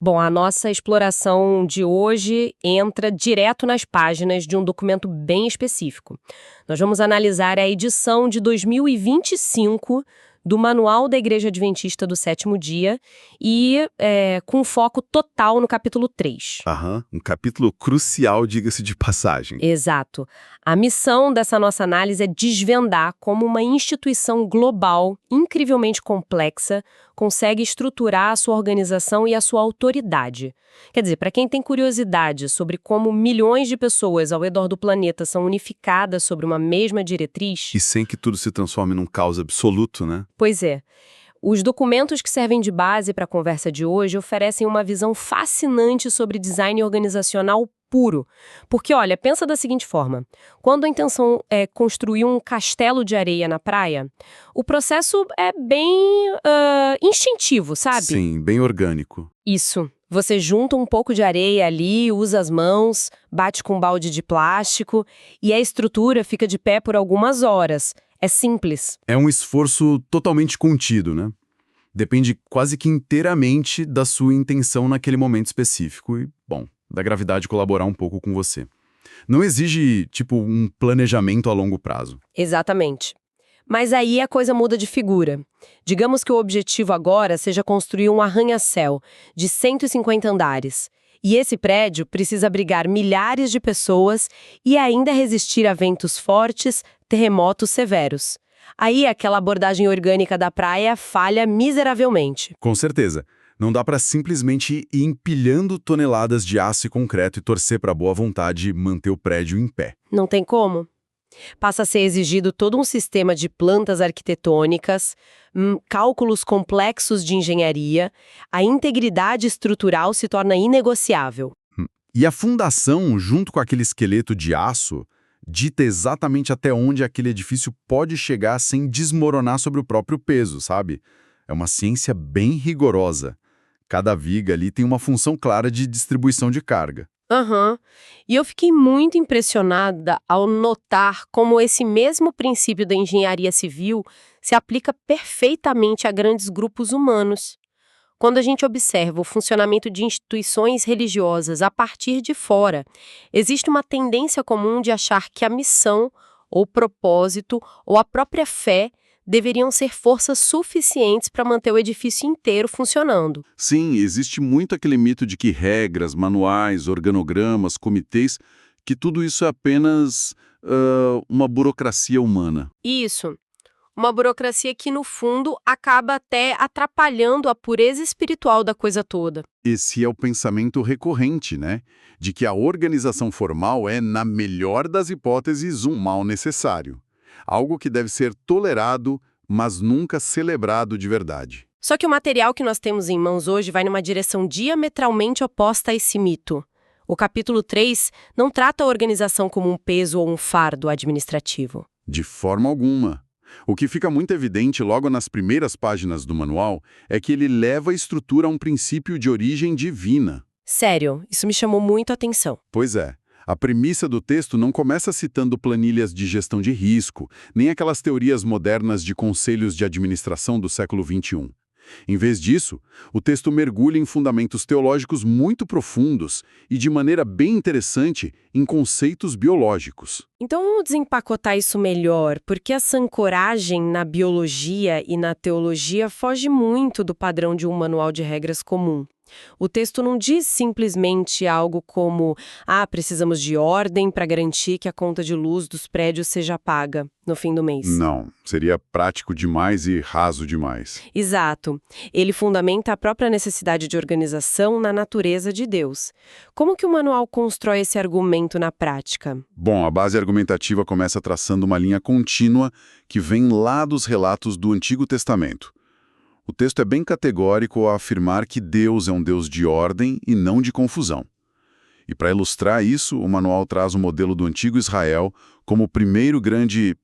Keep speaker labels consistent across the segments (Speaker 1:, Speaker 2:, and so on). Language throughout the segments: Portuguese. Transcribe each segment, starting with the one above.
Speaker 1: Bom, a nossa exploração de hoje entra direto nas páginas de um documento bem específico. Nós vamos analisar a edição de 2025 do Manual da Igreja Adventista do Sétimo Dia e com foco total no capítulo 3.
Speaker 2: Aham, um capítulo crucial, diga-se de passagem.
Speaker 1: Exato. A missão dessa nossa análise é desvendar como uma instituição global, incrivelmente complexa, consegue estruturar a sua organização e a sua autoridade. Quer dizer, para quem tem curiosidade sobre como milhões de pessoas ao redor do planeta são unificadas sobre uma mesma diretriz...
Speaker 2: E sem que tudo se transforme num caos absoluto, né?
Speaker 1: Pois é. Os documentos que servem de base para a conversa de hoje oferecem uma visão fascinante sobre design organizacional puro. Porque, olha, pensa da seguinte forma. Quando a intenção é construir um castelo de areia na praia, o processo é bem instintivo, sabe?
Speaker 2: Sim, bem orgânico.
Speaker 1: Isso. Você junta um pouco de areia ali, usa as mãos, bate com um balde de plástico e a estrutura fica de pé por algumas horas. É simples.
Speaker 2: É um esforço totalmente contido, né? Depende quase que inteiramente da sua intenção naquele momento específico e, bom, da gravidade colaborar um pouco com você. Não exige, tipo, um planejamento a longo prazo.
Speaker 1: Exatamente. Mas aí a coisa muda de figura. Digamos que o objetivo agora seja construir um arranha-céu de 150 andares. E esse prédio precisa abrigar milhares de pessoas e ainda resistir a ventos fortes, terremotos severos. Aí aquela abordagem orgânica da praia falha miseravelmente.
Speaker 2: Com certeza. Não dá para simplesmente ir empilhando toneladas de aço e concreto e torcer para boa vontade manter o prédio em pé.
Speaker 1: Não tem como. Passa a ser exigido todo um sistema de plantas arquitetônicas, cálculos complexos de engenharia, a integridade estrutural se torna inegociável.
Speaker 2: E a fundação, junto com aquele esqueleto de aço, dita exatamente até onde aquele edifício pode chegar sem desmoronar sobre o próprio peso, sabe? É uma ciência bem rigorosa. Cada viga ali tem uma função clara de distribuição de carga.
Speaker 1: E eu fiquei muito impressionada ao notar como esse mesmo princípio da engenharia civil se aplica perfeitamente a grandes grupos humanos. Quando a gente observa o funcionamento de instituições religiosas a partir de fora, existe uma tendência comum de achar que a missão, ou propósito, ou a própria fé deveriam ser forças suficientes para manter o edifício inteiro funcionando.
Speaker 2: Sim, existe muito aquele mito de que regras, manuais, organogramas, comitês, que tudo isso é apenas uma burocracia humana.
Speaker 1: Isso. Uma burocracia que, no fundo, acaba até atrapalhando a pureza espiritual da coisa toda.
Speaker 2: Esse é o pensamento recorrente, né? De que a organização formal é, na melhor das hipóteses, um mal necessário. Algo que deve ser tolerado, mas nunca celebrado de verdade.
Speaker 1: Só que o material que nós temos em mãos hoje vai numa direção diametralmente oposta a esse mito. O capítulo 3 não trata a organização como um peso ou um fardo administrativo.
Speaker 2: De forma alguma. O que fica muito evidente logo nas primeiras páginas do manual é que ele leva a estrutura a um princípio de origem divina.
Speaker 1: Sério, isso me chamou muito a atenção.
Speaker 2: Pois é. A premissa do texto não começa citando planilhas de gestão de risco, nem aquelas teorias modernas de conselhos de administração do século XXI. Em vez disso, o texto mergulha em fundamentos teológicos muito profundos e, de maneira bem interessante, em conceitos biológicos.
Speaker 1: Então vamos desempacotar isso melhor, porque essa ancoragem na biologia e na teologia foge muito do padrão de um manual de regras comum. O texto não diz simplesmente algo como precisamos de ordem para garantir que a conta de luz dos prédios seja paga no fim do mês.
Speaker 2: Não, seria prático demais e raso demais.
Speaker 1: Exato. Ele fundamenta a própria necessidade de organização na natureza de Deus. Como que o manual constrói esse argumento na prática?
Speaker 2: Bom, a base argumentativa começa traçando uma linha contínua que vem lá dos relatos do Antigo Testamento. O texto é bem categórico ao afirmar que Deus é um Deus de ordem e não de confusão. E para ilustrar isso, o manual traz o modelo do antigo Israel como o primeiro grande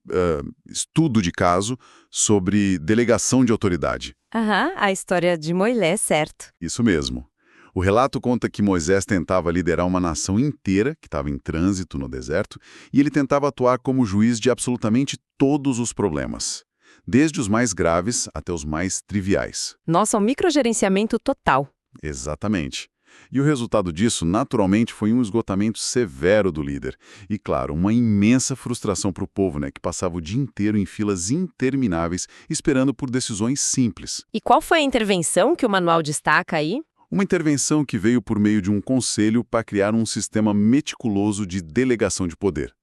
Speaker 2: estudo de caso sobre delegação de autoridade.
Speaker 3: A história de Moisés, certo.
Speaker 2: Isso mesmo. O relato conta que Moisés tentava liderar uma nação inteira, que estava em trânsito no deserto, e ele tentava atuar como juiz de absolutamente todos os problemas, desde os mais graves até os mais triviais.
Speaker 3: Nossa, um microgerenciamento total.
Speaker 2: Exatamente. E o resultado disso, naturalmente, foi um esgotamento severo do líder. E, claro, uma imensa frustração para o povo, né, que passava o dia inteiro em filas intermináveis, esperando por decisões simples.
Speaker 3: E qual foi a intervenção que o manual destaca aí?
Speaker 2: Uma intervenção que veio por meio de um conselho para criar um sistema meticuloso de delegação de poder.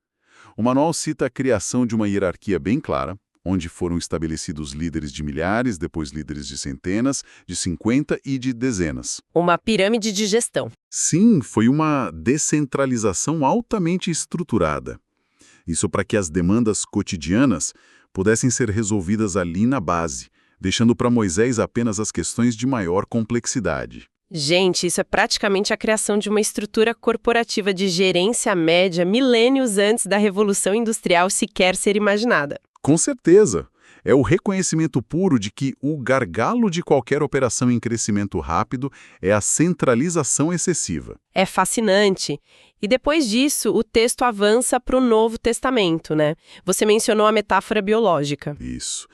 Speaker 2: O manual cita a criação de uma hierarquia bem clara, onde foram estabelecidos líderes de milhares, depois líderes de centenas, de 50 e de dezenas.
Speaker 3: Uma pirâmide de gestão.
Speaker 2: Sim, foi uma descentralização altamente estruturada. Isso para que as demandas cotidianas pudessem ser resolvidas ali na base, deixando para Moisés apenas as questões de maior complexidade.
Speaker 1: Gente, isso é praticamente a criação de uma estrutura corporativa de gerência média milênios antes da Revolução Industrial sequer ser imaginada.
Speaker 2: Com certeza. É o reconhecimento puro de que o gargalo de qualquer operação em crescimento rápido é a centralização excessiva.
Speaker 1: É fascinante. E depois disso, o texto avança para o Novo Testamento, né? Você mencionou a metáfora biológica.
Speaker 2: Isso.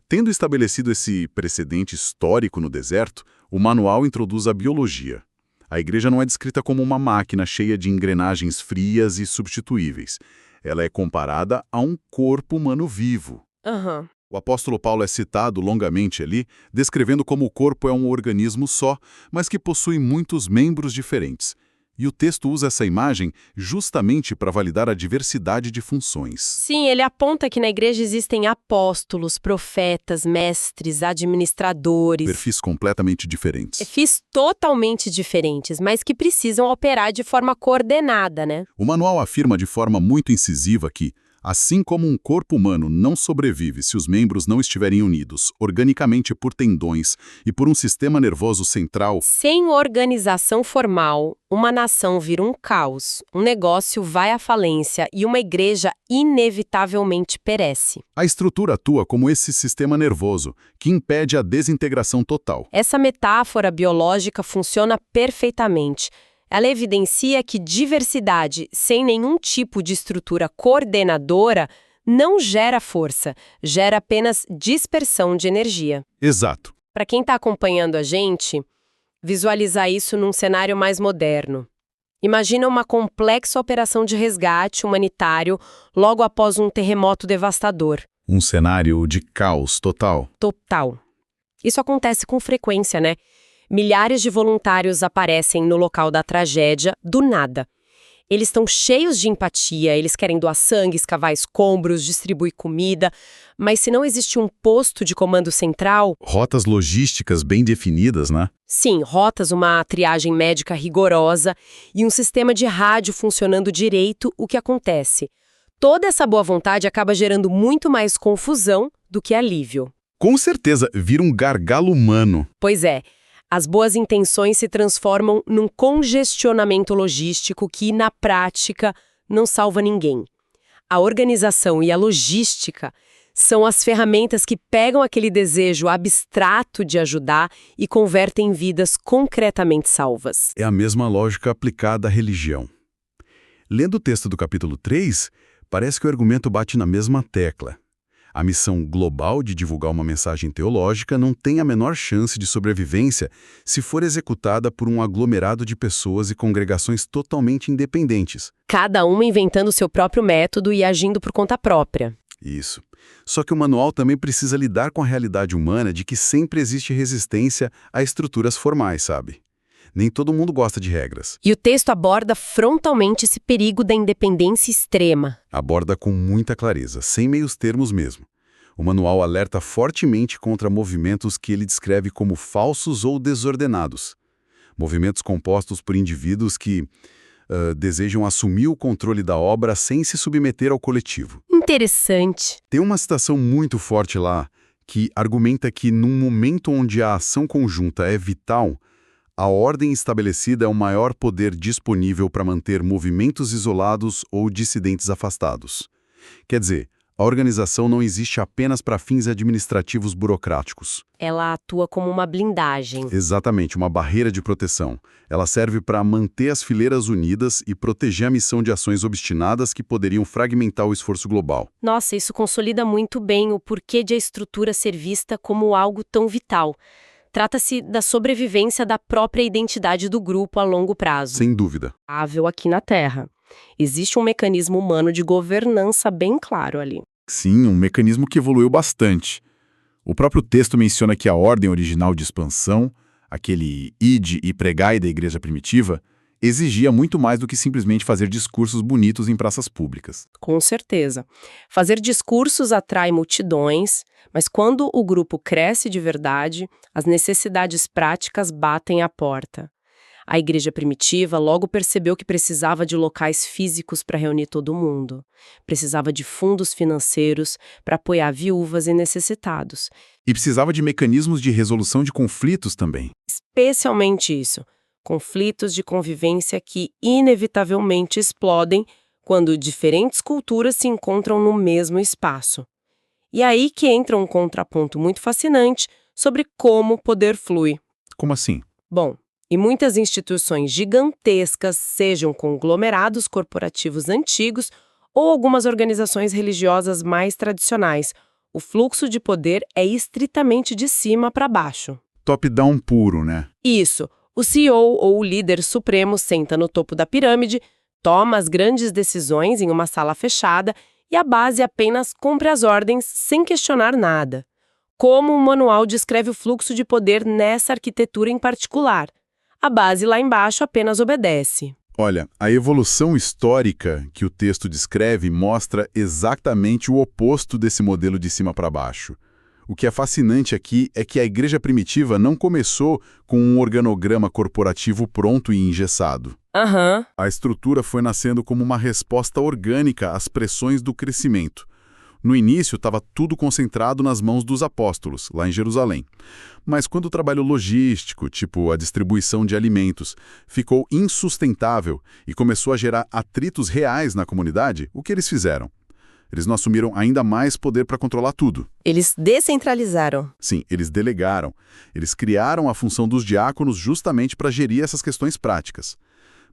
Speaker 2: Tendo estabelecido esse precedente histórico no deserto, o manual introduz a biologia. A igreja não é descrita como uma máquina cheia de engrenagens frias e substituíveis. Ela é comparada a um corpo humano vivo.
Speaker 1: Aham.
Speaker 2: O apóstolo Paulo é citado longamente ali, descrevendo como o corpo é um organismo só, mas que possui muitos membros diferentes. E o texto usa essa imagem justamente para validar a diversidade de funções.
Speaker 1: Sim, ele aponta que na igreja existem apóstolos, profetas, mestres, administradores.
Speaker 2: Perfis completamente diferentes.
Speaker 1: Perfis totalmente diferentes, mas que precisam operar de forma coordenada, né?
Speaker 2: O manual afirma de forma muito incisiva que, assim como um corpo humano não sobrevive se os membros não estiverem unidos organicamente por tendões e por um sistema nervoso central,
Speaker 1: Sem organização formal, uma nação vira um caos, um negócio vai à falência e uma igreja inevitavelmente perece.
Speaker 2: a estrutura atua como esse sistema nervoso, que impede a desintegração total.
Speaker 1: Essa metáfora biológica funciona perfeitamente. Ela evidencia que diversidade, sem nenhum tipo de estrutura coordenadora, não gera força, gera apenas dispersão de energia.
Speaker 2: Exato.
Speaker 1: Para quem está acompanhando a gente, visualizar isso num cenário mais moderno. Imagina uma complexa operação de resgate humanitário logo após um terremoto devastador.
Speaker 2: Um cenário de caos total.
Speaker 1: Total. Isso acontece com frequência, né? Milhares de voluntários aparecem no local da tragédia do nada. Eles estão cheios de empatia, eles querem doar sangue, escavar escombros, distribuir comida, mas se não existe um posto de comando central,
Speaker 2: Rotas logísticas bem definidas, né?
Speaker 1: sim, rotas, uma triagem médica rigorosa e um sistema de rádio funcionando direito, o que acontece? Toda essa boa vontade acaba gerando muito mais confusão do que alívio.
Speaker 2: Com certeza, vira um gargalo humano.
Speaker 1: Pois é. As boas intenções se transformam num congestionamento logístico que, na prática, não salva ninguém. A organização e a logística são as ferramentas que pegam aquele desejo abstrato de ajudar e convertem em vidas concretamente salvas.
Speaker 2: É a mesma lógica aplicada à religião. Lendo o texto do capítulo 3, parece que o argumento bate na mesma tecla. A missão global de divulgar uma mensagem teológica não tem a menor chance de sobrevivência se for executada por um aglomerado de pessoas e congregações totalmente independentes.
Speaker 1: Cada uma inventando seu próprio método e agindo por conta própria.
Speaker 2: Isso. Só que o manual também precisa lidar com a realidade humana de que sempre existe resistência a estruturas formais, sabe? Nem todo mundo gosta de regras.
Speaker 1: E o texto aborda frontalmente esse perigo da independência extrema.
Speaker 2: Aborda com muita clareza, sem meios termos mesmo. O manual alerta fortemente contra movimentos que ele descreve como falsos ou desordenados. Movimentos compostos por indivíduos que desejam assumir o controle da obra sem se submeter ao coletivo.
Speaker 1: Interessante.
Speaker 2: Tem uma citação muito forte lá que argumenta que num momento onde a ação conjunta é vital, a ordem estabelecida é o maior poder disponível para manter movimentos isolados ou dissidentes afastados. Quer dizer, a organização não existe apenas para fins administrativos burocráticos.
Speaker 1: Ela atua como uma blindagem.
Speaker 2: Exatamente, uma barreira de proteção. Ela serve para manter as fileiras unidas e proteger a missão de ações obstinadas que poderiam fragmentar o esforço global.
Speaker 1: Nossa, isso consolida muito bem o porquê de a estrutura ser vista como algo tão vital. Trata-se da sobrevivência da própria identidade do grupo a longo prazo.
Speaker 2: Sem dúvida.
Speaker 1: Aqui na Terra. Existe um mecanismo humano de governança bem claro ali.
Speaker 4: Sim, um mecanismo que evoluiu bastante. O próprio texto menciona que a ordem original de expansão, aquele ide e pregai da igreja primitiva, exigia muito mais do que simplesmente fazer discursos bonitos em praças públicas.
Speaker 1: Com certeza. Fazer discursos atrai multidões, mas quando o grupo cresce de verdade, as necessidades práticas batem à porta. A igreja primitiva logo percebeu que precisava de locais físicos para reunir todo mundo. Precisava de fundos financeiros para apoiar viúvas e necessitados.
Speaker 4: E precisava de mecanismos de resolução de conflitos também.
Speaker 1: Especialmente isso. Conflitos de convivência que inevitavelmente explodem quando diferentes culturas se encontram no mesmo espaço. E aí que entra um contraponto muito fascinante sobre como o poder flui.
Speaker 4: Como assim?
Speaker 1: Bom, em muitas instituições gigantescas, sejam conglomerados corporativos antigos ou algumas organizações religiosas mais tradicionais, o fluxo de poder é estritamente de cima para baixo.
Speaker 4: Top-down puro, né?
Speaker 1: Isso. O CEO ou o líder supremo senta no topo da pirâmide, toma as grandes decisões em uma sala fechada e a base apenas cumpre as ordens sem questionar nada. Como o manual descreve o fluxo de poder nessa arquitetura em particular? A base lá embaixo apenas obedece.
Speaker 4: Olha, a evolução histórica que o texto descreve mostra exatamente o oposto desse modelo de cima para baixo. O que é fascinante aqui é que a igreja primitiva não começou com um organograma corporativo pronto e engessado. A estrutura foi nascendo como uma resposta orgânica às pressões do crescimento. No início, estava tudo concentrado nas mãos dos apóstolos, lá em Jerusalém. Mas quando o trabalho logístico, tipo a distribuição de alimentos, ficou insustentável e começou a gerar atritos reais na comunidade, o que eles fizeram? Eles não assumiram ainda mais poder para controlar tudo.
Speaker 1: Eles descentralizaram.
Speaker 4: Sim, eles delegaram. Eles criaram a função dos diáconos justamente para gerir essas questões práticas.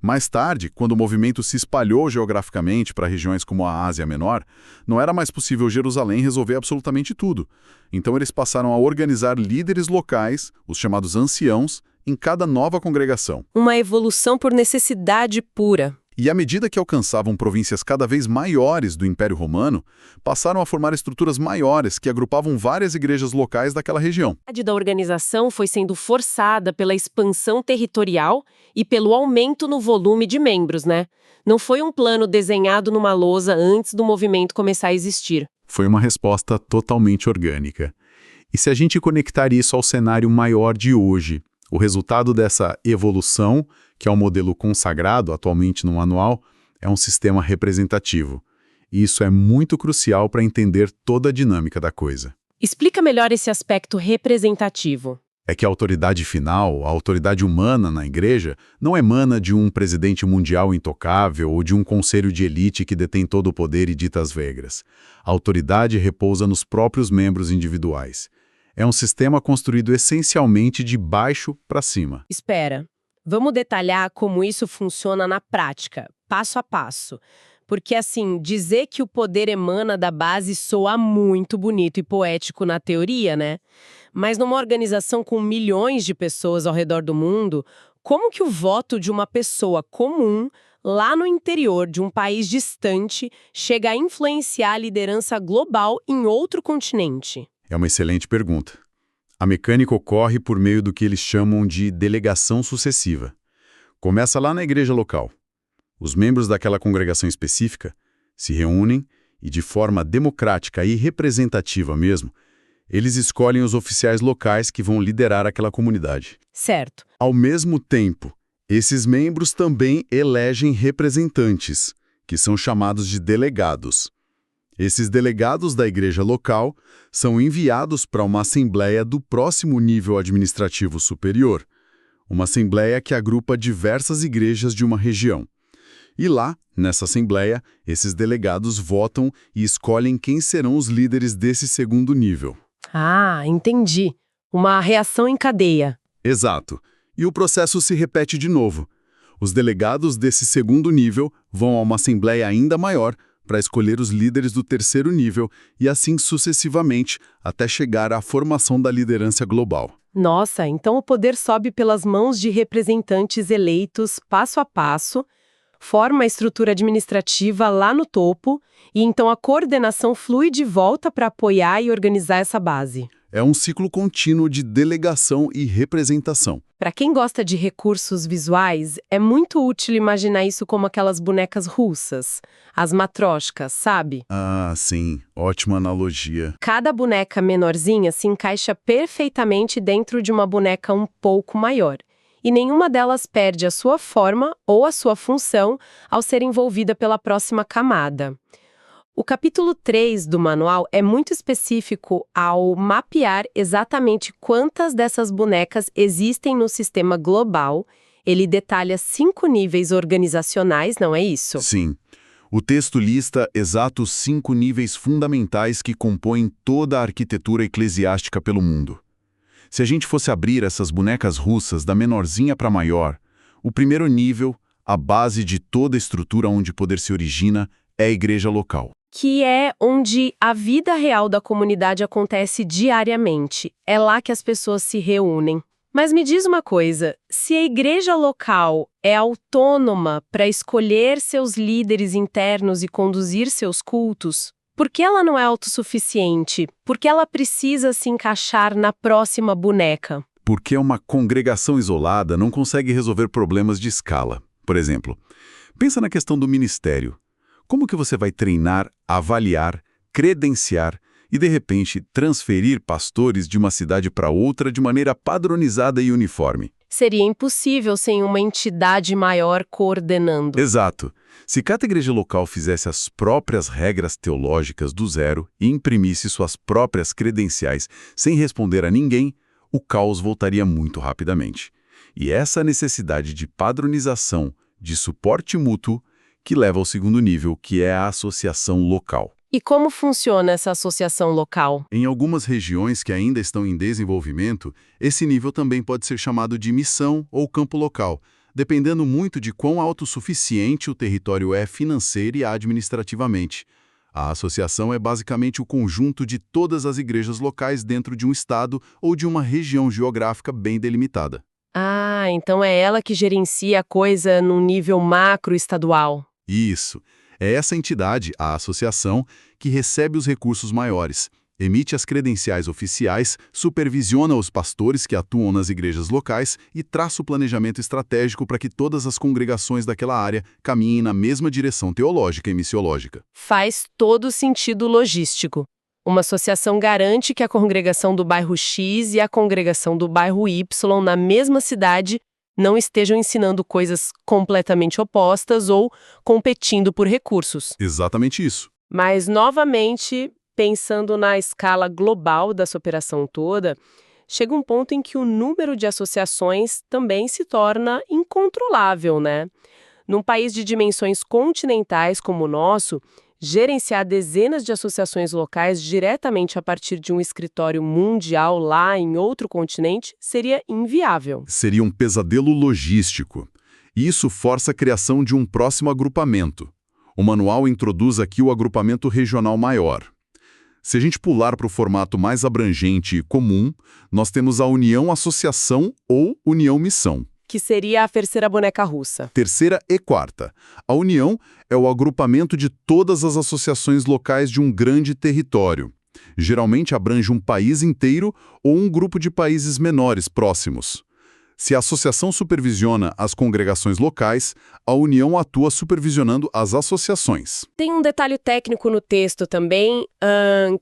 Speaker 4: Mais tarde, quando o movimento se espalhou geograficamente para regiões como a Ásia Menor, não era mais possível Jerusalém resolver absolutamente tudo. Então eles passaram a organizar líderes locais, os chamados anciãos, em cada nova congregação.
Speaker 1: Uma evolução por necessidade pura.
Speaker 4: E à medida que alcançavam províncias cada vez maiores do Império Romano, passaram a formar estruturas maiores que agrupavam várias igrejas locais daquela região.
Speaker 1: A da organização foi sendo forçada pela expansão territorial e pelo aumento no volume de membros, né? Não foi um plano desenhado numa lousa antes do movimento começar a existir.
Speaker 4: Foi uma resposta totalmente orgânica. E se a gente conectar isso ao cenário maior de hoje, o resultado dessa evolução, que é um modelo consagrado atualmente no manual, é um sistema representativo. E isso é muito crucial para entender toda a dinâmica da coisa.
Speaker 1: Explica melhor esse aspecto representativo.
Speaker 4: É que a autoridade final, a autoridade humana na igreja, não emana de um presidente mundial intocável ou de um conselho de elite que detém todo o poder e dita as regras. A autoridade repousa nos próprios membros individuais. É um sistema construído essencialmente de baixo para cima.
Speaker 1: Espera, vamos detalhar como isso funciona na prática, passo a passo. Porque, assim, dizer que o poder emana da base soa muito bonito e poético na teoria, né? Mas numa organização com milhões de pessoas ao redor do mundo, como que o voto de uma pessoa comum, lá no interior de um país distante, chega a influenciar a liderança global em outro continente?
Speaker 4: É uma excelente pergunta. A mecânica ocorre por meio do que eles chamam de delegação sucessiva. Começa lá na igreja local. Os membros daquela congregação específica se reúnem e, de forma democrática e representativa mesmo, eles escolhem os oficiais locais que vão liderar aquela comunidade.
Speaker 1: Certo.
Speaker 4: Ao mesmo tempo, esses membros também elegem representantes, que são chamados de delegados. Esses delegados da igreja local são enviados para uma assembleia do próximo nível administrativo superior, uma assembleia que agrupa diversas igrejas de uma região. E lá, nessa assembleia, esses delegados votam e escolhem quem serão os líderes desse segundo nível.
Speaker 1: Ah, entendi. Uma reação em cadeia.
Speaker 4: Exato. E o processo se repete de novo. Os delegados desse segundo nível vão a uma assembleia ainda maior
Speaker 2: para escolher os líderes do terceiro nível e assim sucessivamente, até chegar à formação da liderança global.
Speaker 1: Nossa, então o poder sobe pelas mãos de representantes eleitos passo a passo, forma a estrutura administrativa lá no topo e então a coordenação flui de volta para apoiar e organizar essa base.
Speaker 2: É um ciclo contínuo de delegação e representação.
Speaker 1: Para quem gosta de recursos visuais, é muito útil imaginar isso como aquelas bonecas russas, as matrioshkas, sabe?
Speaker 2: Ah, sim, ótima analogia.
Speaker 1: Cada boneca menorzinha se encaixa perfeitamente dentro de uma boneca um pouco maior. E nenhuma delas perde a sua forma ou a sua função ao ser envolvida pela próxima camada. O capítulo 3 do manual é muito específico ao mapear exatamente quantas dessas bonecas existem no sistema global. Ele detalha 5 níveis organizacionais, não é isso?
Speaker 2: Sim. O texto lista exatos 5 níveis fundamentais que compõem toda a arquitetura eclesiástica pelo mundo. Se a gente fosse abrir essas bonecas russas da menorzinha para maior, o primeiro nível, a base de toda a estrutura onde o poder se origina, é a igreja local.
Speaker 1: Que é onde a vida real da comunidade acontece diariamente. É lá que as pessoas se reúnem. Mas me diz uma coisa, se a igreja local é autônoma para escolher seus líderes internos e conduzir seus cultos, por que ela não é autossuficiente? Por que ela precisa se encaixar na próxima boneca?
Speaker 2: Porque uma congregação isolada não consegue resolver problemas de escala. Por exemplo, pensa na questão do ministério. Como que você vai treinar, avaliar, credenciar e, de repente, transferir pastores de uma cidade para outra de maneira padronizada e uniforme?
Speaker 1: Seria impossível sem uma entidade maior coordenando.
Speaker 2: Exato. Se cada igreja local fizesse as próprias regras teológicas do zero e imprimisse suas próprias credenciais sem responder a ninguém, o caos voltaria muito rapidamente. E essa necessidade de padronização, de suporte mútuo, que leva ao segundo nível, que é a associação local.
Speaker 1: E como funciona essa associação local?
Speaker 2: Em algumas regiões que ainda estão em desenvolvimento, esse nível também pode ser chamado de missão ou campo local, dependendo muito de quão autossuficiente o território é financeira e administrativamente. A associação é basicamente o conjunto de todas as igrejas locais dentro de um estado ou de uma região geográfica bem delimitada.
Speaker 1: Ah, então é ela que gerencia a coisa num nível macro-estadual.
Speaker 2: Isso. É essa entidade, a associação, que recebe os recursos maiores, emite as credenciais oficiais, supervisiona os pastores que atuam nas igrejas locais e traça o planejamento estratégico para que todas as congregações daquela área caminhem na mesma direção teológica e missiológica.
Speaker 1: Faz todo sentido logístico. Uma associação garante que a congregação do bairro X e a congregação do bairro Y na mesma cidade não estejam ensinando coisas completamente opostas ou competindo por recursos.
Speaker 2: Exatamente isso.
Speaker 1: Mas, novamente, pensando na escala global dessa operação toda, chega um ponto em que o número de associações também se torna incontrolável, né? Num país de dimensões continentais como o nosso, gerenciar dezenas de associações locais diretamente a partir de um escritório mundial lá em outro continente seria inviável.
Speaker 2: Seria um pesadelo logístico. E isso força a criação de um próximo agrupamento. O manual introduz aqui o agrupamento regional maior. Se a gente pular para o formato mais abrangente e comum, nós temos a União Associação ou União Missão.
Speaker 1: Que seria a terceira boneca russa.
Speaker 2: Terceira e quarta. A União é o agrupamento de todas as associações locais de um grande território. Geralmente abrange um país inteiro ou um grupo de países menores próximos. Se a associação supervisiona as congregações locais, a União atua supervisionando as associações.
Speaker 1: Tem um detalhe técnico no texto também,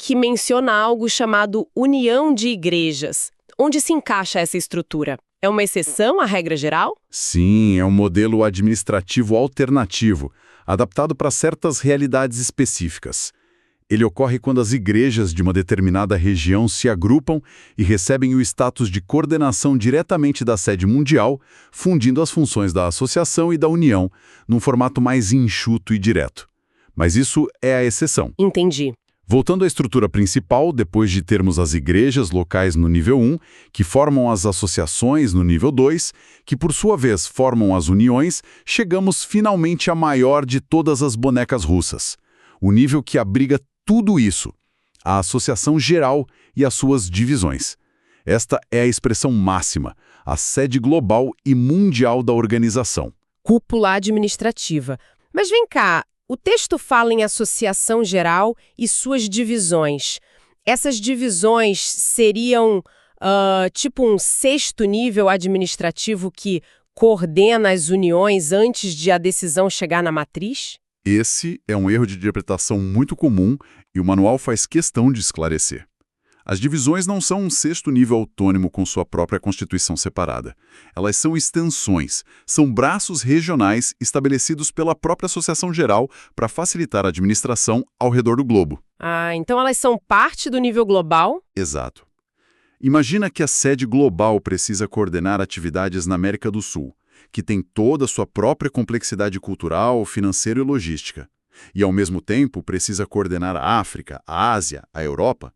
Speaker 1: que menciona algo chamado União de Igrejas. Onde se encaixa essa estrutura? É uma exceção à regra geral?
Speaker 2: Sim, é um modelo administrativo alternativo, adaptado para certas realidades específicas. Ele ocorre quando as igrejas de uma determinada região se agrupam e recebem o status de coordenação diretamente da sede mundial, fundindo as funções da associação e da união, num formato mais enxuto e direto. Mas isso é a exceção.
Speaker 1: Entendi.
Speaker 2: Voltando à estrutura principal, depois de termos as igrejas locais no nível 1, que formam as associações no nível 2, que por sua vez formam as uniões, chegamos finalmente à maior de todas as bonecas russas. O nível que abriga tudo isso, a associação geral e as suas divisões. Esta é a expressão máxima, a sede global e mundial da organização.
Speaker 1: Cúpula administrativa. Mas vem cá, o texto fala em associação geral e suas divisões. Essas divisões seriam tipo um sexto nível administrativo que coordena as uniões antes de a decisão chegar na matriz?
Speaker 2: Esse é um erro de interpretação muito comum e o manual faz questão de esclarecer. As divisões não são um sexto nível autônomo com sua própria constituição separada. Elas são extensões, são braços regionais estabelecidos pela própria Associação Geral para facilitar a administração ao redor do globo.
Speaker 1: Ah, então elas são parte do nível global?
Speaker 2: Exato. Imagina que a sede global precisa coordenar atividades na América do Sul, que tem toda a sua própria complexidade cultural, financeira e logística, e ao mesmo tempo precisa coordenar a África, a Ásia, a Europa.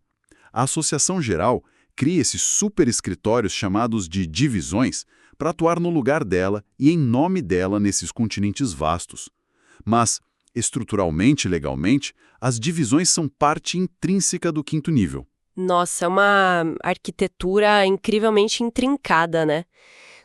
Speaker 2: A Associação Geral cria esses superescritórios chamados de divisões para atuar no lugar dela e em nome dela nesses continentes vastos. Mas, estruturalmente e legalmente, as divisões são parte intrínseca do quinto nível.
Speaker 1: Nossa, é uma arquitetura incrivelmente intrincada, né?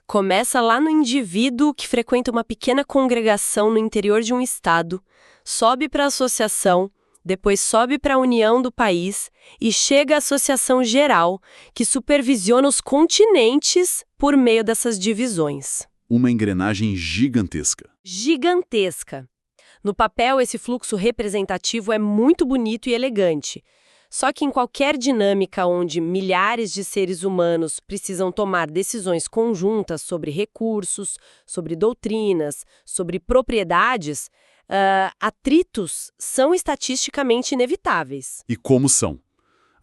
Speaker 1: Começa lá no indivíduo que frequenta uma pequena congregação no interior de um estado, sobe para a associação, depois sobe para a união do país e chega à associação geral, que supervisiona os continentes por meio dessas divisões.
Speaker 2: Uma engrenagem gigantesca.
Speaker 1: Gigantesca. No papel, esse fluxo representativo é muito bonito e elegante. Só que em qualquer dinâmica onde milhares de seres humanos precisam tomar decisões conjuntas sobre recursos, sobre doutrinas, sobre propriedades, atritos são estatisticamente inevitáveis.
Speaker 2: E como são?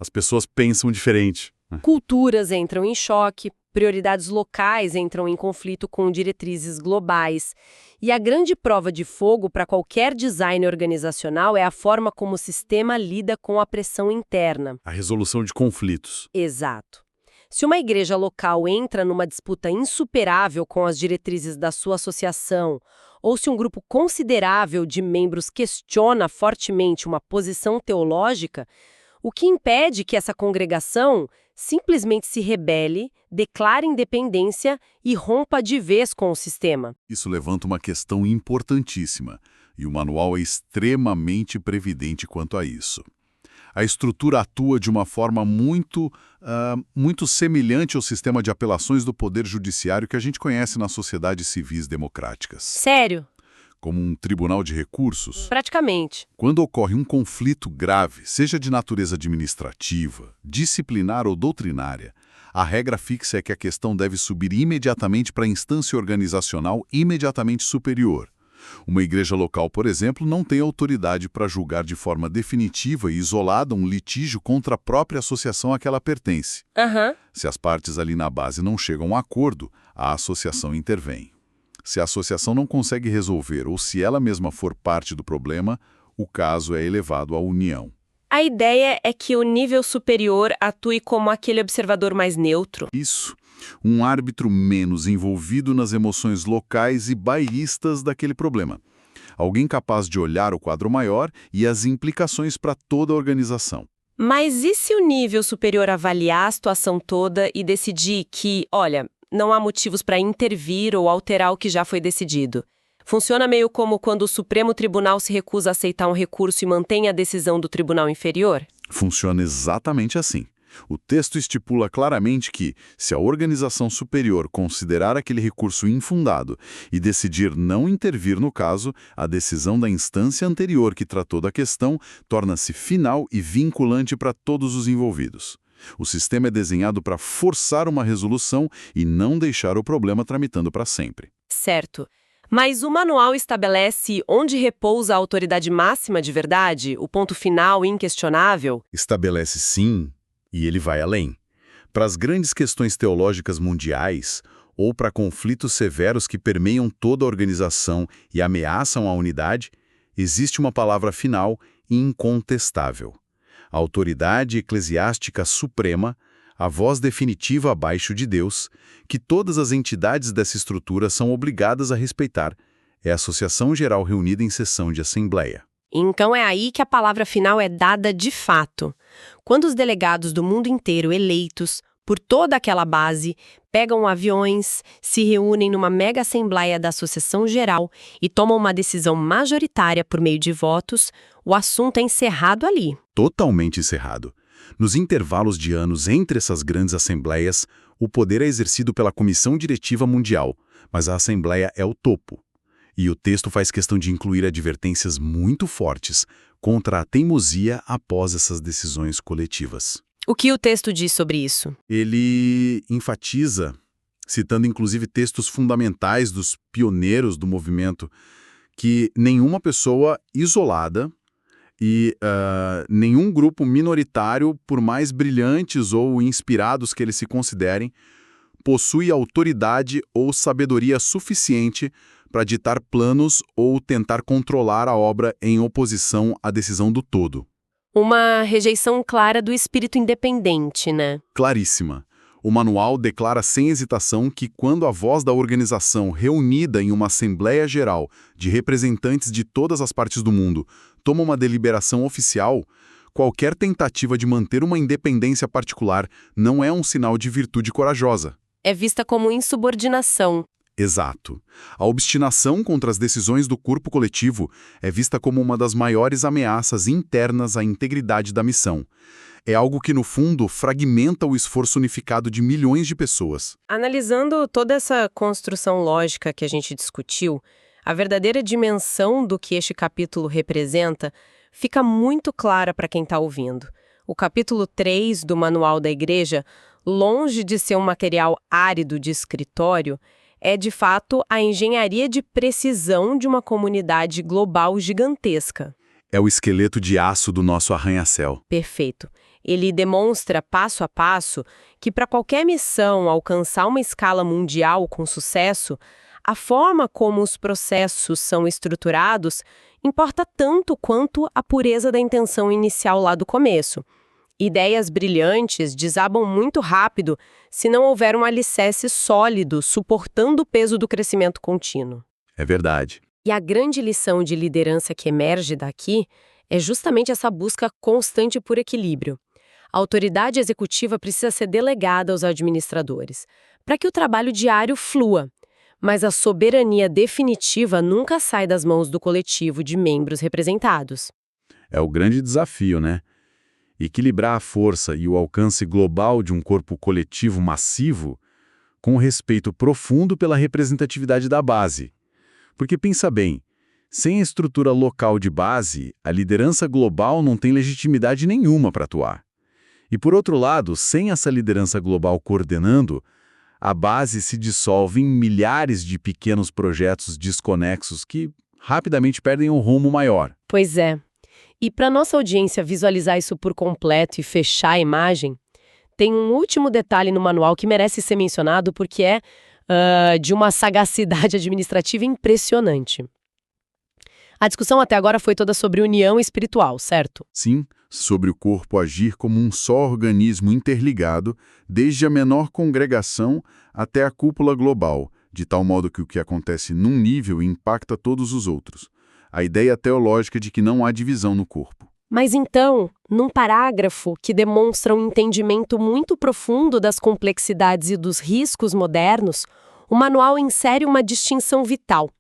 Speaker 2: As pessoas pensam diferente.
Speaker 1: Culturas entram em choque, prioridades locais entram em conflito com diretrizes globais. E a grande prova de fogo para qualquer design organizacional é a forma como o sistema lida com a pressão interna.
Speaker 2: A resolução de conflitos.
Speaker 1: Exato. Se uma igreja local entra numa disputa insuperável com as diretrizes da sua associação, ou se um grupo considerável de membros questiona fortemente uma posição teológica, o que impede que essa congregação simplesmente se rebele, declare independência e rompa de vez com o sistema.
Speaker 2: Isso levanta uma questão importantíssima, e o manual é extremamente previdente quanto a isso. A estrutura atua de uma forma muito semelhante ao sistema de apelações do Poder Judiciário que a gente conhece nas sociedades civis democráticas.
Speaker 1: Sério?
Speaker 2: Como um tribunal de recursos.
Speaker 1: Praticamente.
Speaker 2: Quando ocorre um conflito grave, seja de natureza administrativa, disciplinar ou doutrinária, a regra fixa é que a questão deve subir imediatamente para a instância organizacional imediatamente superior. Uma igreja local, por exemplo, não tem autoridade para julgar de forma definitiva e isolada um litígio contra a própria associação a que ela pertence. Se as partes ali na base não chegam a um acordo, a associação intervém. Se a associação não consegue resolver ou se ela mesma for parte do problema, o caso é elevado à união.
Speaker 1: A ideia é que o nível superior atue como aquele observador mais neutro.
Speaker 2: Isso. Um árbitro menos envolvido nas emoções locais e bairristas daquele problema. Alguém capaz de olhar o quadro maior e as implicações para toda a organização.
Speaker 1: Mas e se o nível superior avaliar a situação toda e decidir que, olha, não há motivos para intervir ou alterar o que já foi decidido? Funciona meio como quando o Supremo Tribunal se recusa a aceitar um recurso e mantém a decisão do tribunal inferior?
Speaker 2: Funciona exatamente assim. O texto estipula claramente que, se a organização superior considerar aquele recurso infundado e decidir não intervir no caso, a decisão da instância anterior que tratou da questão torna-se final e vinculante para todos os envolvidos. O sistema é desenhado para forçar uma resolução e não deixar o problema tramitando para sempre.
Speaker 1: Certo. Mas o manual estabelece onde repousa a autoridade máxima de verdade, o ponto final inquestionável?
Speaker 2: Estabelece sim. E ele vai além. Para as grandes questões teológicas mundiais, ou para conflitos severos que permeiam toda a organização e ameaçam a unidade, existe uma palavra final incontestável. A autoridade eclesiástica suprema, a voz definitiva abaixo de Deus, que todas as entidades dessa estrutura são obrigadas a respeitar, é a Associação Geral reunida em sessão de assembleia.
Speaker 1: Então é aí que a palavra final é dada de fato. Quando os delegados do mundo inteiro eleitos por toda aquela base pegam aviões, se reúnem numa mega assembleia da Associação Geral e tomam uma decisão majoritária por meio de votos, o assunto é encerrado ali.
Speaker 4: Totalmente encerrado. Nos intervalos de anos entre essas grandes assembleias, o poder é exercido pela Comissão Diretiva Mundial, mas a Assembleia é o topo. E o texto faz questão de incluir advertências muito fortes contra a teimosia após essas decisões coletivas.
Speaker 1: O que o texto diz sobre isso?
Speaker 4: Ele enfatiza, citando inclusive textos fundamentais dos pioneiros do movimento, que nenhuma pessoa isolada e nenhum grupo minoritário, por mais brilhantes ou inspirados que eles se considerem, possui autoridade ou sabedoria suficiente para ditar planos ou tentar controlar a obra em oposição à decisão do todo.
Speaker 1: Uma rejeição clara do espírito independente, né?
Speaker 4: Claríssima. O manual declara sem hesitação que quando a voz da organização reunida em uma Assembleia Geral de representantes de todas as partes do mundo toma uma deliberação oficial, qualquer tentativa de manter uma independência particular não é um sinal de virtude corajosa.
Speaker 1: É vista como insubordinação.
Speaker 4: Exato. A obstinação contra as decisões do corpo coletivo é vista como uma das maiores ameaças internas à integridade da missão. É algo que, no fundo, fragmenta o esforço unificado de milhões de pessoas.
Speaker 1: Analisando toda essa construção lógica que a gente discutiu, a verdadeira dimensão do que este capítulo representa fica muito clara para quem está ouvindo. O capítulo 3 do Manual da Igreja, longe de ser um material árido de escritório, é, de fato, a engenharia de precisão de uma comunidade global gigantesca.
Speaker 4: É o esqueleto de aço do nosso arranha-céu.
Speaker 1: Perfeito. Ele demonstra, passo a passo, que para qualquer missão alcançar uma escala mundial com sucesso, a forma como os processos são estruturados importa tanto quanto a pureza da intenção inicial lá do começo. Ideias brilhantes desabam muito rápido se não houver um alicerce sólido suportando o peso do crescimento contínuo.
Speaker 4: É verdade.
Speaker 1: E a grande lição de liderança que emerge daqui é justamente essa busca constante por equilíbrio. A autoridade executiva precisa ser delegada aos administradores, para que o trabalho diário flua, mas a soberania definitiva nunca sai das mãos do coletivo de membros representados.
Speaker 4: É o grande desafio, né? Equilibrar a força e o alcance global de um corpo coletivo massivo com respeito profundo pela representatividade da base. Porque pensa bem, sem a estrutura local de base, a liderança global não tem legitimidade nenhuma para atuar. E por outro lado, sem essa liderança global coordenando, a base se dissolve em milhares de pequenos projetos desconexos que rapidamente perdem um rumo maior.
Speaker 1: Pois é. E para nossa audiência visualizar isso por completo e fechar a imagem, tem um último detalhe no manual que merece ser mencionado porque é de uma sagacidade administrativa impressionante. A discussão até agora foi toda sobre união espiritual, certo?
Speaker 4: Sim, sobre o corpo agir como um só organismo interligado, desde a menor congregação até a cúpula global, de tal modo que o que acontece num nível impacta todos os outros. A ideia teológica de que não há divisão no corpo.
Speaker 1: Mas então, num parágrafo que demonstra um entendimento muito profundo das complexidades e dos riscos modernos, o manual insere uma distinção vital.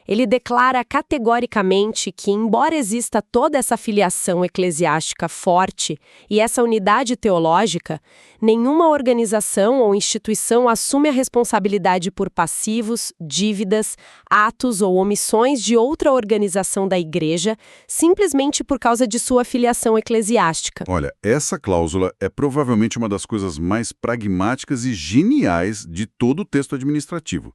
Speaker 1: Ele declara categoricamente que, embora exista toda essa filiação eclesiástica forte e essa unidade teológica, nenhuma organização ou instituição assume a responsabilidade por passivos, dívidas, atos ou omissões de outra organização da Igreja, simplesmente por causa de sua filiação eclesiástica.
Speaker 2: Olha, essa cláusula é provavelmente uma das coisas mais pragmáticas e geniais de todo o texto administrativo.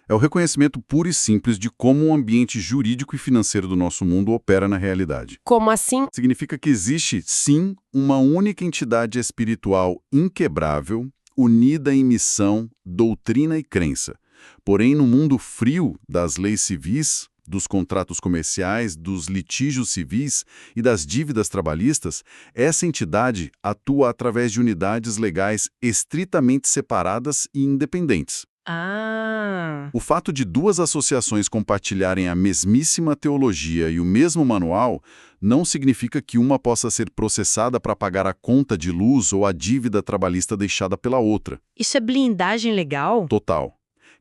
Speaker 2: É o reconhecimento puro e simples de como o ambiente jurídico e financeiro do nosso mundo opera na realidade.
Speaker 1: Como assim?
Speaker 2: Significa que existe, sim, uma única entidade espiritual inquebrável, unida em missão, doutrina e crença. Porém, no mundo frio das leis civis, dos contratos comerciais, dos litígios civis e das dívidas trabalhistas, essa entidade atua através de unidades legais estritamente separadas e independentes.
Speaker 3: Ah,
Speaker 2: O fato de duas associações compartilharem a mesmíssima teologia e o mesmo manual não significa que uma possa ser processada para pagar a conta de luz ou a dívida trabalhista deixada pela outra.
Speaker 3: isso é blindagem legal?
Speaker 2: Total.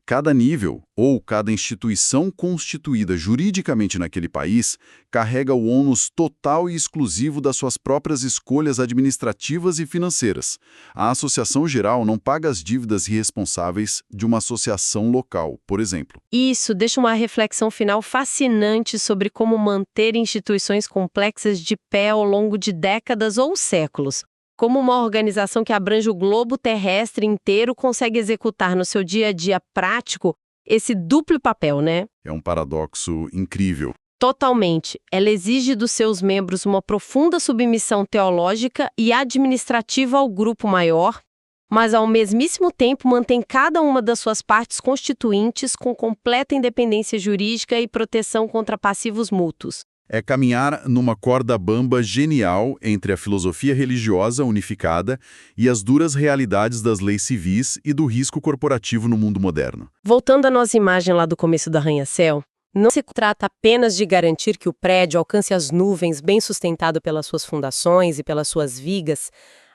Speaker 2: Cada nível, ou cada instituição constituída juridicamente naquele país, carrega o ônus total e exclusivo das suas próprias escolhas administrativas e financeiras. A associação geral não paga as dívidas irresponsáveis de uma associação local, por exemplo.
Speaker 1: Isso deixa uma reflexão final fascinante sobre como manter instituições complexas de pé ao longo de décadas ou séculos. Como uma organização que abrange o globo terrestre inteiro consegue executar no seu dia a dia prático esse duplo papel, né?
Speaker 2: É um paradoxo incrível.
Speaker 1: Totalmente. Ela exige dos seus membros uma profunda submissão teológica e administrativa ao grupo maior, mas ao mesmíssimo tempo mantém cada uma das suas partes constituintes com completa independência jurídica e proteção contra passivos mútuos.
Speaker 2: É caminhar numa corda bamba genial entre a filosofia religiosa unificada e as duras realidades das leis civis e do risco corporativo no mundo moderno.
Speaker 1: Voltando à nossa imagem lá do começo do arranha-céu, não se trata apenas de garantir que o prédio alcance as nuvens bem sustentado pelas suas fundações e pelas suas vigas.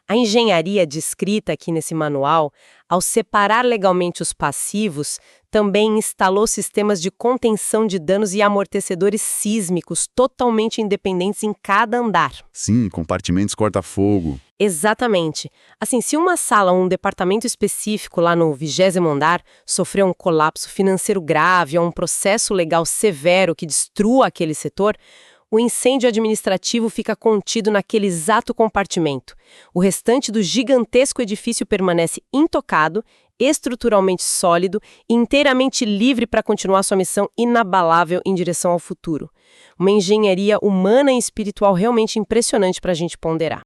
Speaker 1: A engenharia descrita aqui nesse manual, ao separar legalmente os passivos, também instalou sistemas de contenção de danos e amortecedores sísmicos totalmente independentes em cada andar.
Speaker 2: Sim, compartimentos corta-fogo.
Speaker 1: Exatamente. Assim, se uma sala ou um departamento específico lá no 20º andar sofreu um colapso financeiro grave ou um processo legal severo que destrua aquele setor, o incêndio administrativo fica contido naquele exato compartimento. O restante do gigantesco edifício permanece intocado, estruturalmente sólido e inteiramente livre para continuar sua missão inabalável em direção ao futuro. Uma engenharia humana e espiritual realmente impressionante para a gente ponderar.